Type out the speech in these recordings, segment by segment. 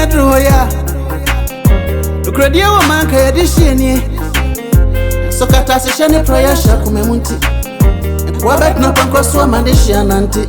Adjoa. The credit of man can edition. So Catasha prayer shall come munti. And Quabec not across one mandation anti.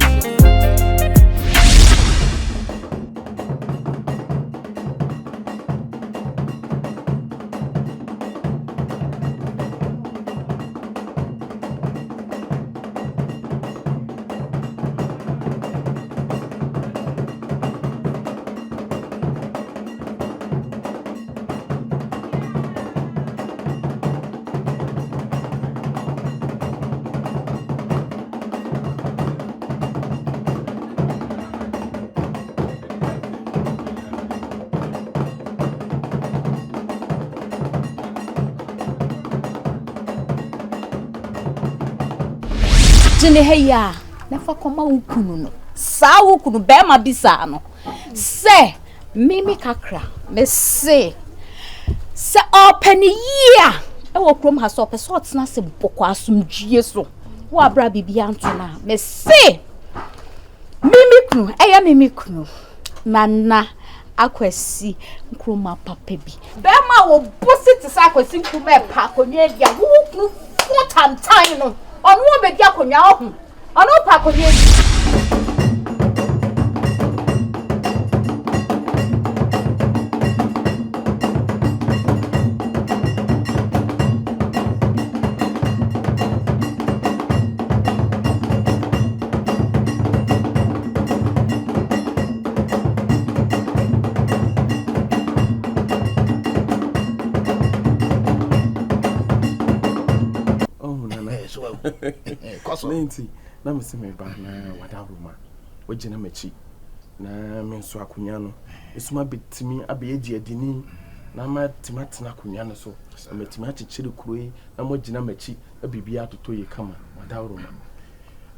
Jene heya nafa koma ukunu no sa ukunu be ma bisa no se mimi kakra me se openi yia e wo krom ha so peso otena se boko asumdwie so wo abra bibia ntona me se mimi kunu eya mimi kunu nana akwasi nkroma papa bi be ma wo bosi sa akwasi nkroma e pa konye dia wo kunu full no onu obedi akonya ohun onu pa akonya Ninety, na me see me ba na wadaruma. Wagina mechi. Na me nso akonya no. Esuma betimi abeji adini. Na ma timati na akonya no so. Metimi achichiri kuroi na mo gina mechi abibia atoto ye kama wadaruma.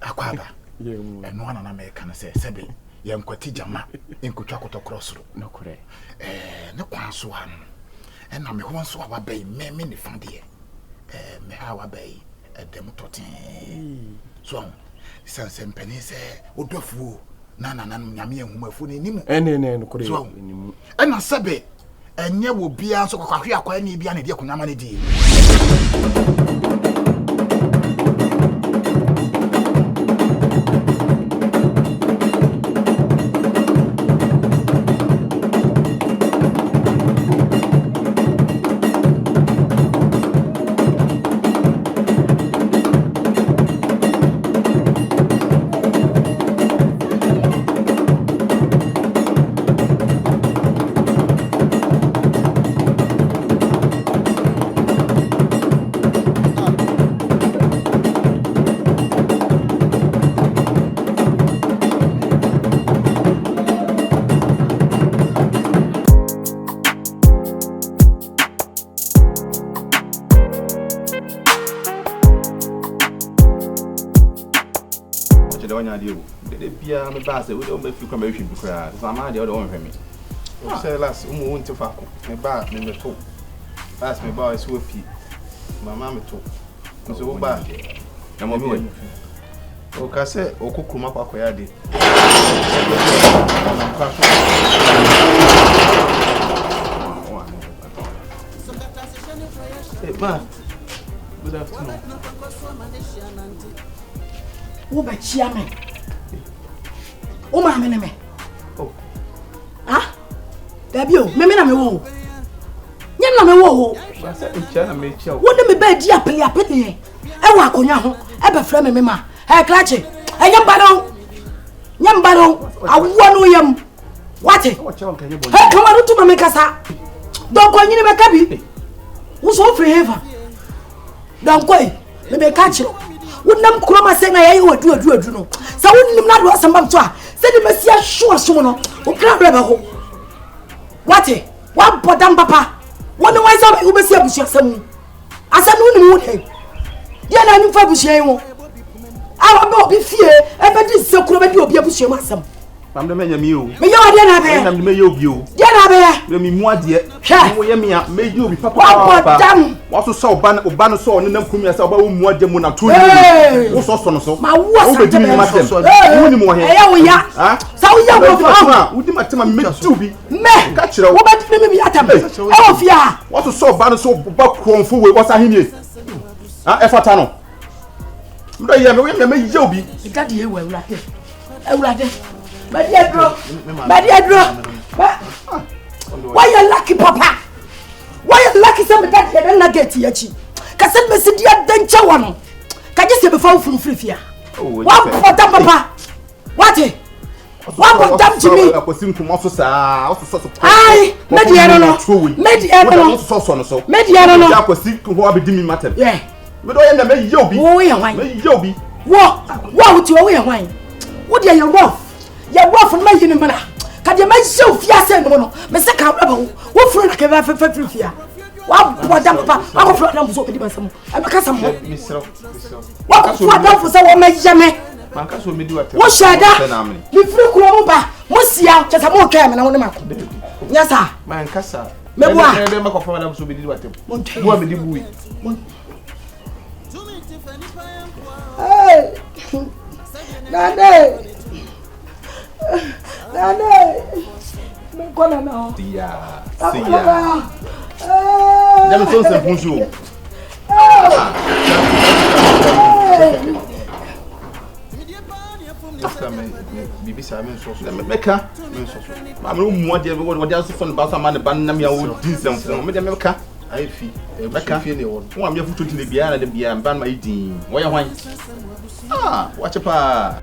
Akwaba. Ye mu. Eno ana na me ka na se Sabby. Ye nkwati jama. Enkotwa kotokroso. No kore. Ne kwanso ha no. Ena me ho nso wa bai me ne fande. Me ha wa bai. Dem totin so sense mpani se odofuo na nyame ehumafo ni nimu no kore nimu ena Sabby enye wo bia so kwahwe akwa ni bia na de akunyama ne di Bia me base we don't make you come everything cry. So am I the other one for me. Say last won't to fako. Me ba me to. Last me ba is wopi. Mama me to. So ba. Na mo bi. O ka say okukuma kwakoya de. Hey ma. Good afternoon. Wo ba chia me. O ma me ne me. Oh. Ah? Dabi o, me na me wo. Nyam na me wo. Ba say chia na me chia. Wo de me ba di apele e. E wa akonya ho, e ba fra me ma. E klache. E nyam badon. Nyam badon. Awo no yam. What? E kama rutu ma me kasa. Don ko nyini me kabi. Wo so free heaven. Don ko me be ka chiro. Wonam kroma se na yayi wadu no. Sa wonim na do asamba to a. Se de mesia sure so no. O kra reba ho. What? Wa bodam papa. Woni wan se wo besia busia sam. Asa no nim wo dey. Dia na nfa busia yin wo. Awa be obi fie, e be di se kro be di obi abusia mu asam. Mam de menya mi o. Me yawa dia na be. Nam de me ye obi o. Dia na be. Me mi mu ade. Wo ye me a meji obi papa. Wa bodam. Wo so oba no so ne nam kumi asa oba wo mu ade mu na to ni. Wo so no so. Ma wo asa be di mi ma dem. Wo ni mo he. E ya wo ya. Sa ya wo fa wudi matema me tubi me wo ba di me bi atam e wo fia what so ba no so ba kronfo we wasa henie e fata no mdo ye me ye obi igade ye wo awurade ba di adro why you lucky papa why you lucky some that he na get yachi ka se me si dia dancha wono ka je se be fa furufurufia wa pota papa what wa dam jimi akosim kuma so saa so ai media no so media no akosim kuma abedi mi matem yeah me do ye na me ye obi wo ye hwan me ye obi wo wuti wo ye hwan wo dia ye rough no ma yini mana ka dia ma show fiase no no me se ka bra wo furu na ka ba furufia wa boda papa wa ko furu na so di basam e be ka sam wa ko furu da fu se wo ma yeme man ka so me di wate wo shada mi furu kuro mo ba mo sia che sa mo ka me na wo ne mako nya sa man ka sa me bua be ma ko fa na so me di wate bua me di buwi hey nane me kona na ya Jam so se funsu bibi sa men so meka ma me mu ade wode aso fon ba so ma ne ban nam ya wo din sem fon me de meka ai fi meka fi ne won wo am ya futu tin de bia na de bia ban ma idin wo ya hwan wache pa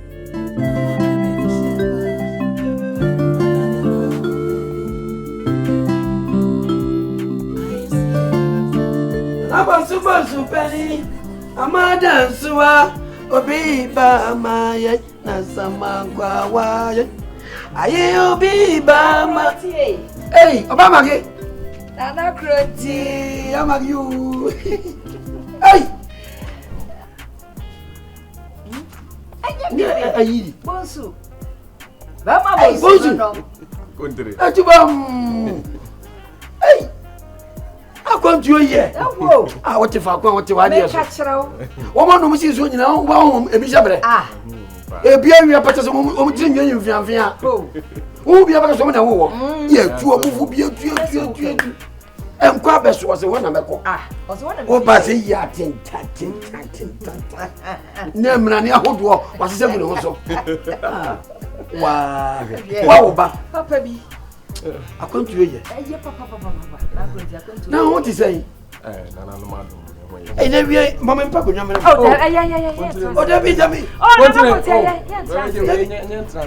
Abansu penny, amada suwa, obi ba ma ye na samangwa wa ye. Aye obi ba ma. Hey, Obama ke. Nana Kroti. I'm you. Hey. Ayi. Bonsu. Bama bonsu no. Kontre. Atubam. Hey. Akwantu ye. Ewo. What if akwan what wa Me dey ka so. kirawo. Wo ma no mu si so nyina wo ba wo ebi jabre. Ebi awia pata so mo tiri nwe yimfiamfia. Wo bia ba so mo na wo. Ye tu omufu bia tu. Enkwa beso wo se wona meko. Ozo wona. Wo ba se ya tinta. Na mra ne ahodo wo se se mu ne ho so. Wa wo ba. Papa bi. Akwantu ye. Eye papa. Na Kroti akwantu. Na what is say? Nana no madu. Na wi mama mpa ko nyamere. Oh, Dabi.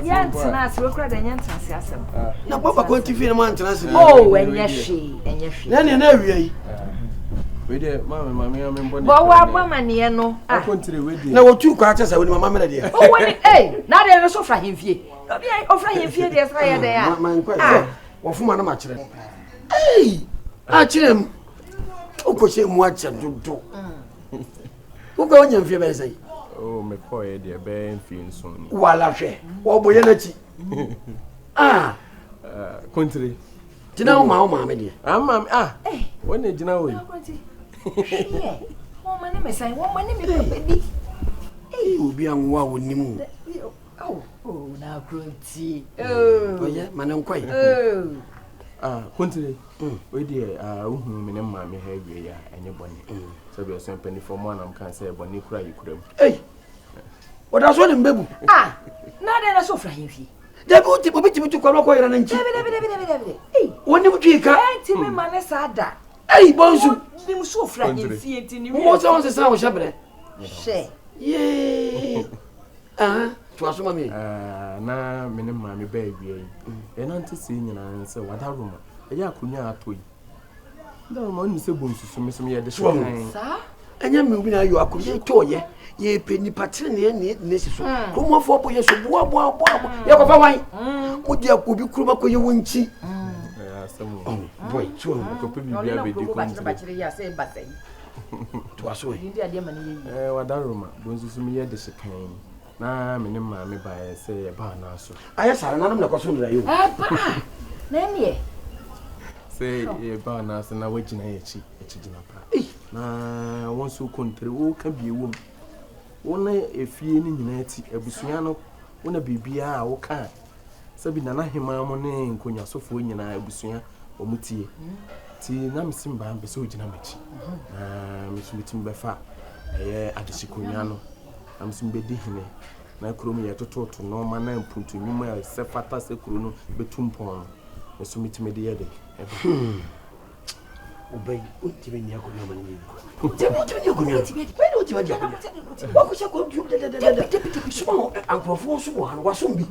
Yantina se okra da yantina se asem. Na papa kwantu fi na man tena se. Oh, enye hwe. Na wi yi. We dey mama me mboni. Bo wa mane no. Kontre we dey. Na wo tu kwa cha sa we mama me de. Oh, wani na de no so fra hemfie. Obi ofra hemfie de fra ye de ya. Man kwa. Wo fuma na ma kire. A kire m. Ukoshe mu acha dodo. Uko onye mfie be sai. Oh, me ko ye de be mfie nso ni. Wala hwe. Wo boye na chi. Kontre. Tina wo ma me de. Mama wona gina wo. Wo mane me sai, wo mane me pepe bi. Obi anwa wo nimu. Oh, na Kroti. Oye, mane nkwai. Kontre. We dey uhu me ne ma me ha wie ya enye bone. So be so penny for man am kan say bone kura yikuram. Oda so ne mbebu. Na de na so fra hemfie. Dabi obi timi kwa ko yira na nchi. Woni mutwi ka. Ti me mane sa da. Bonsu. Nim so fra hemfie ti ni. Mo so se sa wo shabre. She. Ye. To asoma me. Na me ne ma me ba wie. E na nte se nyina se wada roma. E ya akunya atoi. Da mo ni se bonsu so me so me ye de so. Sa? Enya me obi na yo akunya toye. Ye pe ni patre ne si so. Ko mo fo bo ye so boa. Ye ko fa wan. Mo di akobi kuruma ko ye wonchi. Boy, so ko pe bibia be di ko. Bachire ya se basai. To aso Ndi ade mane ye. Wada roma bonsu so me ye de sekan. Na me ne ma me ba ye se ye ba na so. Aye sare nanum na kwaso ndra yo. Na nie. Se ye ba na so na wagina ye chi gina pa. Na won so kontre wo ka bi ewom. Wona efie ni nyina ti abusua no wona bibia a wo ka Sabby nana hima mo ne nkonya sofo nyina abusua omutie ti na msimba ambe so gina mechi na misumitim befa adesikonya no na msimbe di hine na kurom ye tototo no ma na mpuntu nyuma ya se fata se kuro no betumpon misumitim de yede Obey, ultimate Yakuya money. What you and propose one was soon be.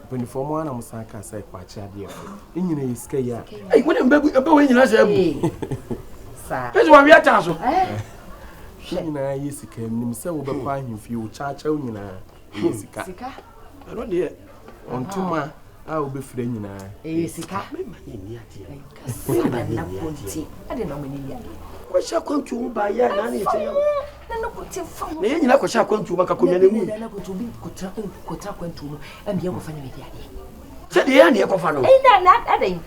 When you form one, I'm saying, I say, quite a dear. In your scare, I wouldn't be going as a that's why we are tassel. She and I used to come himself by finding few charge only now. I don't dear. On 2 months, I will be friend in I didn't know. What shall come to buy ya? Nanny, you shall come to make a community. And you will find me. Said the Annie of Fano. Not adding.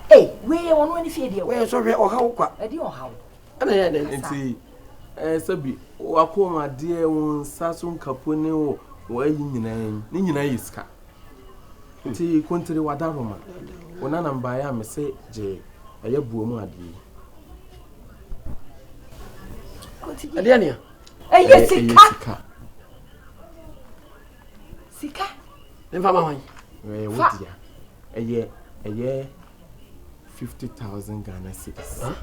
Hey, we are one if you where sorry or how? I do how. And see, Sabby, or call my dear one Sasson Capone, where you name, Nina is cat. Tea country Wadaroma. When I'm by, I may say, J. A yabu. Adenia. Yes, Sika. Never mind. What dear? A year 50,000 Ghana cedis.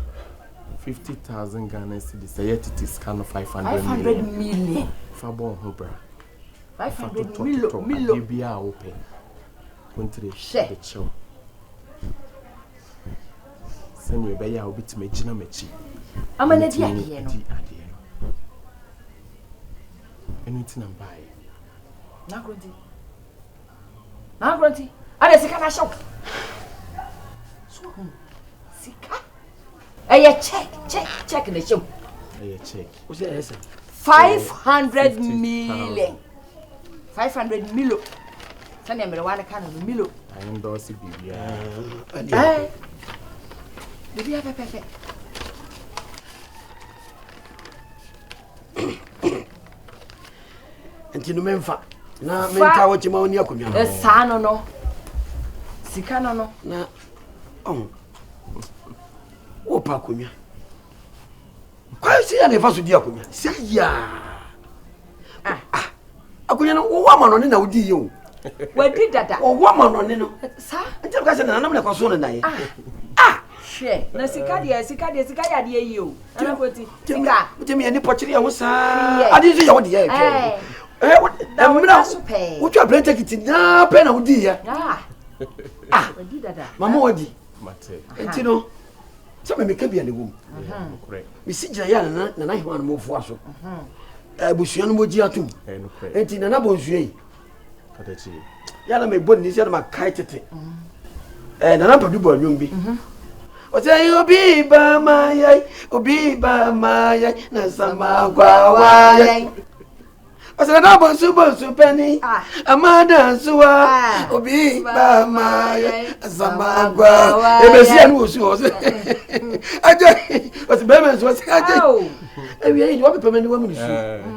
50,000 Ghana cedis. A year it is kind of 500 million. Fabon Hobra. 500 million. Be our open. Country share the show. Send me by our bit to make Gina Mechi. I'm an idiot. Anything I'm buying. Now, Grunty. I just can't show. Sika. Check in the show. Check. What's that? 500 million. 500 million. Send them one kind of million. I endorse it. Hey. Did you have a pepe? And you remember, now, mental what you want to come. The son no. Sika no. Na. Oh. O pa kunya. Kwa si ya nefa so di akunya. Si ya. Akunya no wo ama no ne na odi yo. Wadi dada. O wo ama no ne no. Sa. Nti ka se na na me kwa so no na ye. Share. Na sika ya de yo. Ana kwoti. Sika. Uti me ni pochiri ya wo sa. Adi so ya wo de ye. Da mna super. Wo twa brand take it na pe na wo di ya. Wadi dada. Mama wadi. Mate. Enti no. So me ka bia ne wo. Correct. Me si gya ya na hwan mo fo aso. Abusua no mo gi atum. Enti na bonsuo yi. Kadachi. Ya na me bon ni sia na makai tete. Na padu bo anwum bi. O say obi ba mayai na sama kwa wai. O say na bonsu penny. Amada suwa obi ba mayai sama kwa. E be sia no osu o say. Ajo o say be men so say ajo. E wi yi wo be pemani wo mu su.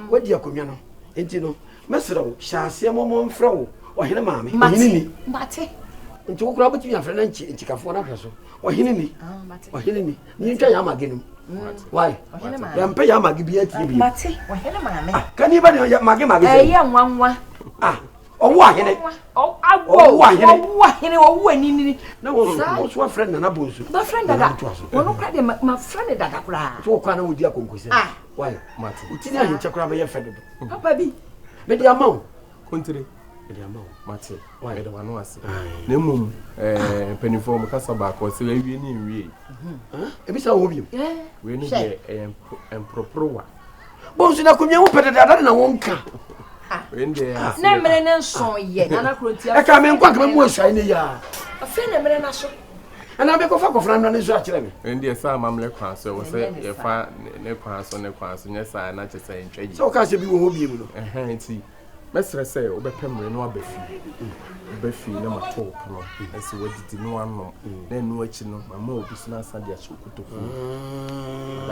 Wadi akonwa no. Enti no mesrew hyase momo mfra wo. Ohene maame. Ohene ni. Mate. Nti wo kura botumi afra na nchikafo na hweso. Ohene ni. Ohene ni. Ni ntwa ya magenum. Why? Ohene maame. Ya mpe ya magi bi atie bi. Mate. Ohene maame. Kan ni ba ni ya magi. Ye nwanwa. Owo ahene. Owo ahene owo anini. Na wo so friend na bonsu. Ba friend dada. Wono kra de ma friend dada kra. So kwa na wodi akonkose. Why? Mate. Utini ahincha kra ba ye fedo. Papa bi. Me di amaw. Country. Mate, why the one was Nemum, penny Cassa back or say, we need we saw you. We need a proper one. Bones in a community better than a wonka. When they are never so yet, and I can't make one more shiny yard. A friend of mine, and I make a fuck of run on his actually. When they saw Mamma Class, so was say, if I never pass on the class, and yes, I not just saying trade. So, Cassie, you will be able to. mesre say obepemre no abafi obafi na matop no ese wadidi no ano na enu achi no mama obisu na asa dia chokotofo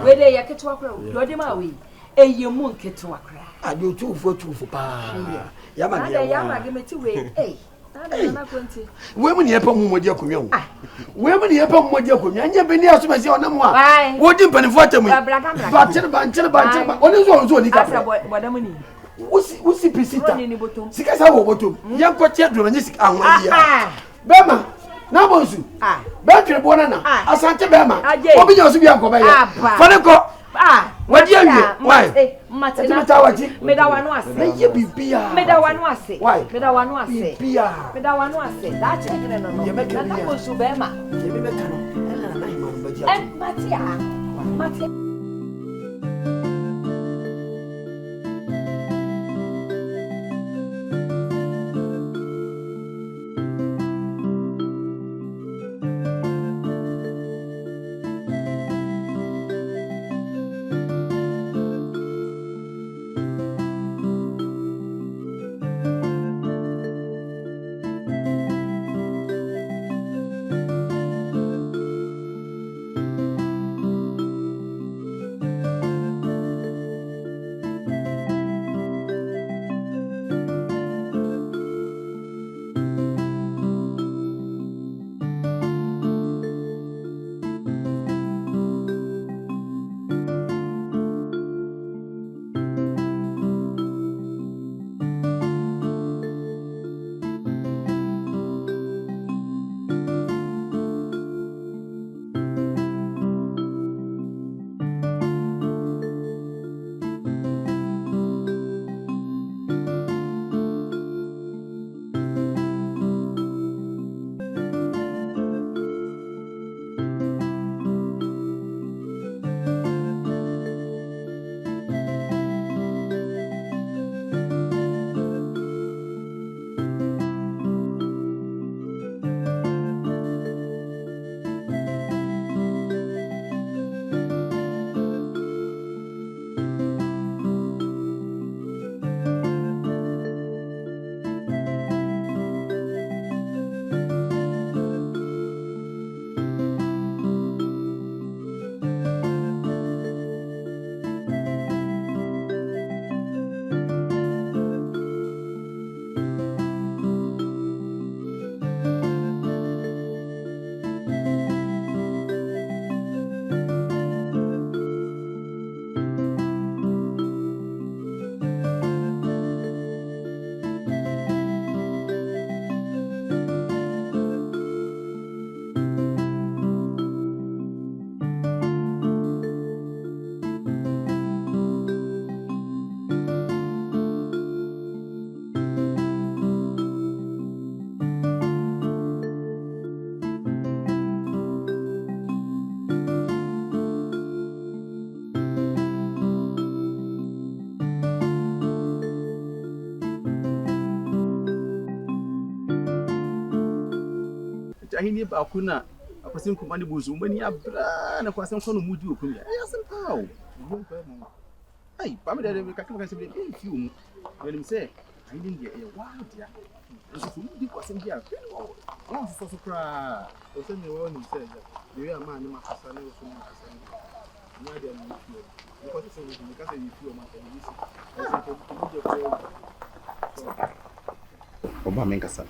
we dey yaketo akra do de ma we eyemu nketo akra ade otufu pa yama dia yama gemeti we we mu ne yepa mu modi akonwa wo we mu ne yepa mu modi akonwa anya beni asoma se onam a wodi mpanifo atamu ba tere oni zo ni ka bodamu ni usi pisita sika sa wo botom yanko tia do na sika anwa dia bema na bonsu ba twere bo na asante bema obi nya osu bi anko ba ye fane ko wadi awie why mata waji meda wanu ase na ye bibia meda wanu ase why meda wanu ase bibia meda wanu ase da chekere no no na bonsu bema ye be meka no na ima no baji matia ahini ba kuna akwasin kuma ni buzu mbani abra na kwasan kono muji okumi ya san pawo ai ba me da ka kama kan in fiu when say ahini nge e wild ya so di kwasan dia on so kra o se me wa ni say the way man ni makasa na so ni makasa ni ya dia ni fiu ko se ni ka se ni fiu ma ka ni si o ba men kasa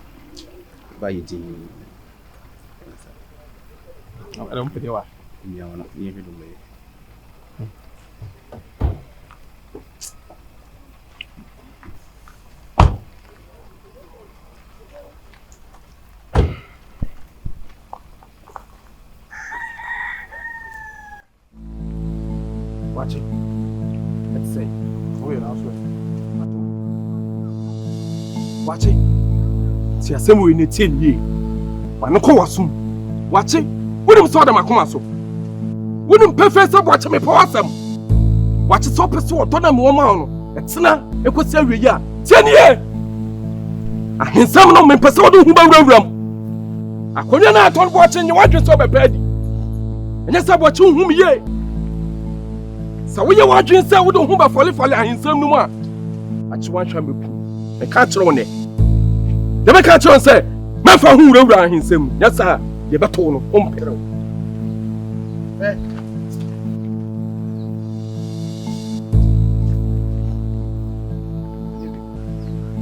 ba yi din I don't put you out. Yeah, I'm not even doing Watch it. Let's say. Wait, I'll swear. Watch it. See, I say we need 10 years. But no call us soon. Watch it. Wouldn't saw them come so. Wouldn't professor watch me for awesome. Watch it so pursue, don't know woman. It's not a question every year. 10 years. I hear some of my person who I couldn't not watching your watches over bed. And yes, I watch whom ye. So we are watching, sir, we don't have a folly and some no one. I just want to be Me catch on it. The me catch on say, me fa hu wura ahensem. Yes sir. Ye beto no ompere.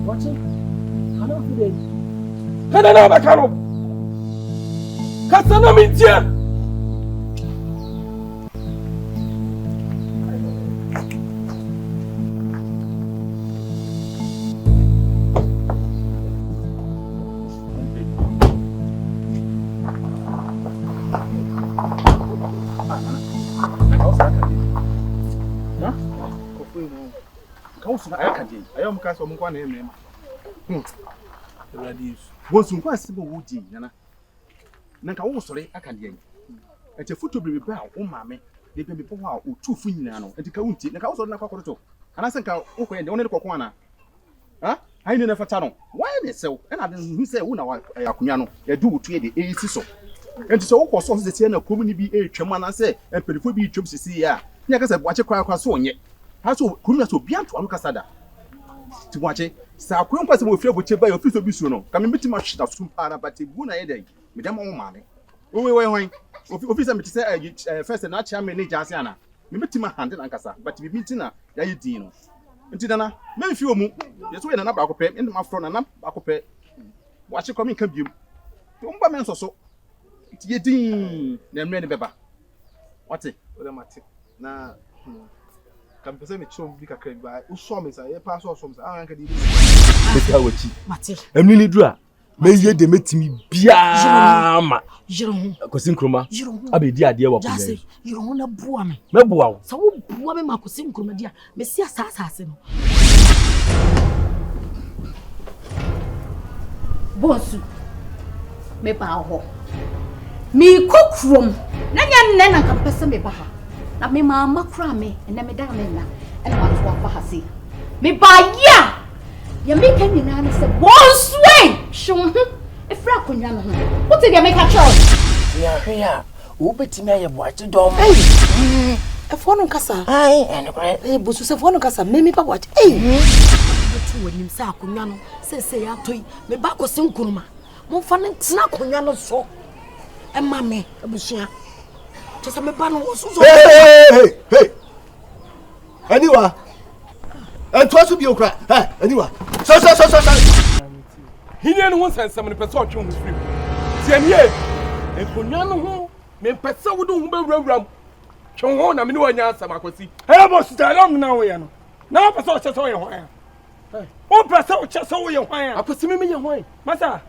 Watch it. Hello today. Kada na ba karo. Kasa na mintia. Ayom ka so mo kwa na emem. Ready. Wo sun kwa sibo wo di nana. Na ka wo sore aka de yen. E che foto bebe ba wo maame. De bebe po wa o tufu nyina no. E ka wunti. Na ka wo sore na kwakoro to. Ana sen ka wo ko yen de woni kokon ana. Ha? Ai ni na fata no. Why me sew? E na de hu se wo na wa akunwa no. E du wutu e de e si so. Enti so wo ko so se tie na komu ni bi e twam ana se e perifo bi twam sisi ya. Nya ka se bo ache kwa so onye. Ha so komu so bianto anu kasada. Ti wache sa kwen kwase mo fie boche ba yo fiso bisu no ka me metima hwita sum pa na bate bu na ye dai me dem mo maame we hwan ofisa me ti say first na cha me ne jase ana me metima hande na nkasa but bi mitina ya ye din no nti dana me fie omu ye so ye na ba akopɛ ende ma fro na akopɛ wache komi nka biem to mba me nsoso ti ye din na mre ne beba wate o de mate na kam pese me chom bi kakra bi o so me sa ye pa so me sa an ka di Beta wachi. Mate. Emni ni dura. Me ye de metimi bia ma. Jiro ho. Kosin kroma. Abedi ade wa kunya. Jase, jiro ho na bua me. Me bua wo. Sa wo bua me ma kosin kroma dia. Me si asase no. Bonsu. Me ba ho. Mi kokrom. Na nya nne na kan pese me ba ha. Na me mama kra me, na me da me na. Ena ma to afa ha se. Me ba ya. Ya me kan nyina na se bonswe. Shun. E fra konya no ho. What did you make a choice? Ya hwe ya. Wo betimi aye boache dom. E fo no kasa. Ai, ene kwa. Bosu se fo no kasa. Me pa boache. Betu wanim sa akonya no. Se ya toyi. Me ba kosin kuruma. Mo fa ne tina akonya no so. E ma me abusua. Just me ba no so. Hey. Aniwa. Twasu bi okra. Aniwa. So. Hinya no ho sansam ne pese otwe ho firi. Tianie. Ekonwa no ho me pese wo do ho bewuram. Twe ho na me ne wanya asam akosi. Hey boss, dialogue na we ya no. Na pese o chese o ye hwan. O pese o chese o ye hwan. Akosi me ye hwan. Masa,